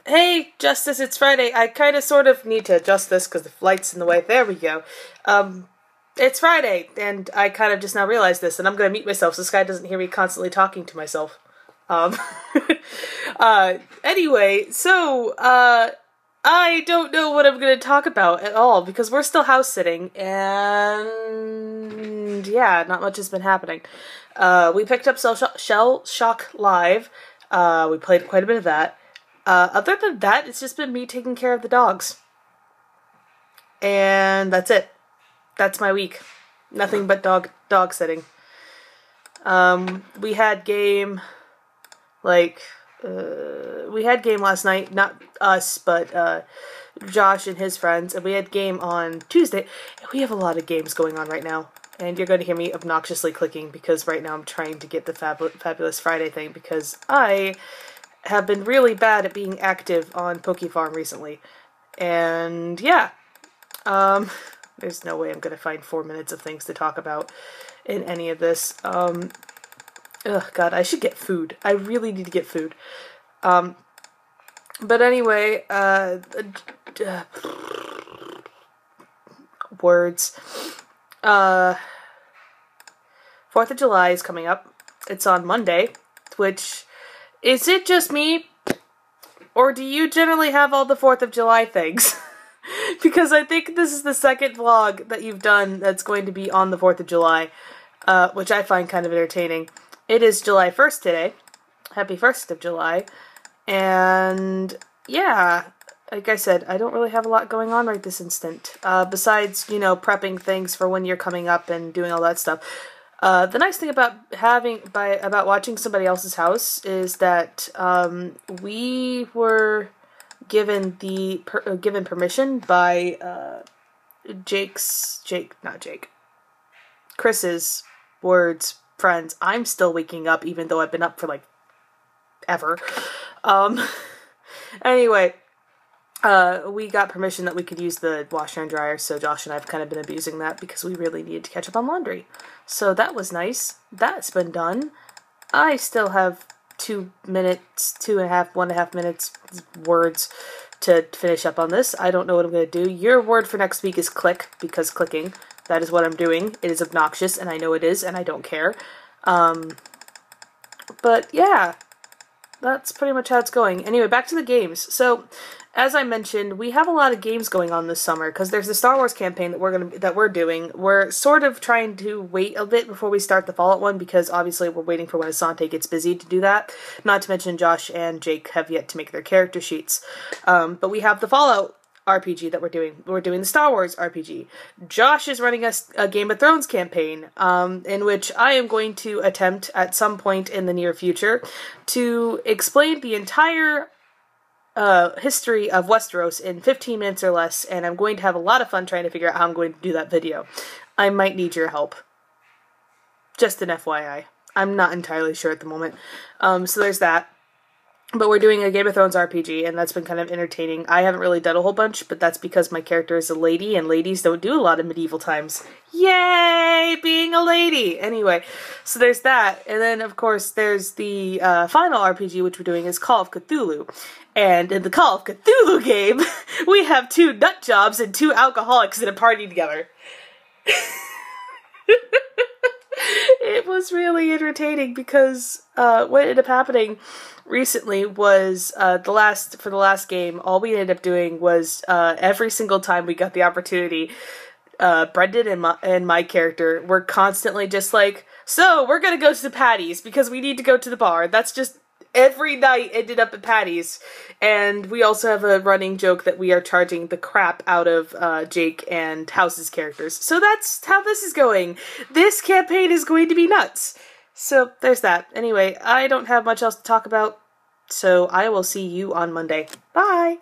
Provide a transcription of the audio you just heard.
Hey, Justice, it's Friday. I kind of sort of need to adjust this because the light's in the way. There we go. It's Friday, and I kind of just now realized this, and I'm gonna mute myself so Sky doesn't hear me constantly talking to myself. Anyway, so, I don't know what I'm gonna talk about at all because we're still house sitting, and yeah, not much has been happening. We picked up Shell Shock Live. We played quite a bit of that. Other than that, it's just been me taking care of the dogs. And that's it. That's my week. Nothing but dog sitting. We had game, we had game last night, not us, but, Josh and his friends, and we had game on Tuesday. We have a lot of games going on right now, and you're going to hear me obnoxiously clicking because right now I'm trying to get the Fabulous Friday thing because I have been really bad at being active on PokeFarm recently. And yeah, there's no way I'm gonna find 4 minutes of things to talk about in any of this. Ugh, God, I should get food. I really need to get food. But anyway, words. 4th of July is coming up. It's on Monday, which... Is it just me, or do you generally have all the 4th of July things? Because I think this is the second vlog that you've done that's going to be on the 4th of July, which I find kind of entertaining. It is July 1st today. Happy 1st of July. And yeah, like I said, I don't really have a lot going on right this instant. Besides, you know, prepping things for when you're coming up and doing all that stuff. The nice thing about watching somebody else's house is that we were given permission by Chris's friends. I'm still waking up even though I've been up for like ever. Anyway. We got permission that we could use the washer and dryer, so Josh and I have kind of been abusing that because we really needed to catch up on laundry. So that was nice. That's been done. I still have 2 minutes, 1.5 minutes words to finish up on this. I don't know what I'm going to do. Your word for next week is click, because clicking. That is what I'm doing. It is obnoxious, and I know it is, and I don't care. But yeah, that's pretty much how it's going. Anyway, back to the games. So... as I mentioned, we have a lot of games going on this summer because there's the Star Wars campaign that we're doing. We're sort of trying to wait a bit before we start the Fallout one because obviously we're waiting for when Asante gets busy to do that. Not to mention Josh and Jake have yet to make their character sheets. But we have the Fallout RPG that we're doing. We're doing the Star Wars RPG. Josh is running a Game of Thrones campaign, in which I am going to attempt at some point in the near future to explain the entire history of Westeros in 15 minutes or less, and I'm going to have a lot of fun trying to figure out how I'm going to do that video. I might need your help. Just an FYI. I'm not entirely sure at the moment. So there's that. But we're doing a Game of Thrones RPG, and that's been kind of entertaining. I haven't really done a whole bunch, but that's because my character is a lady, and ladies don't do a lot of medieval times. Yay! Being a lady! Anyway, so there's that. And then, of course, there's the final RPG, which we're doing is Call of Cthulhu. And in the Call of Cthulhu game, we have 2 nut jobs and 2 alcoholics in a party together. It was really entertaining because what ended up happening recently was for the last game, all we ended up doing was every single time we got the opportunity, Brendan and my character were constantly just like, so we're gonna go to the Patties because we need to go to the bar. That's just every night ended up at Patties. And we also have a running joke that we are charging the crap out of Jake and House's characters. So that's how this is going. This campaign is going to be nuts. So there's that. Anyway, I don't have much else to talk about, so I will see you on Monday. Bye!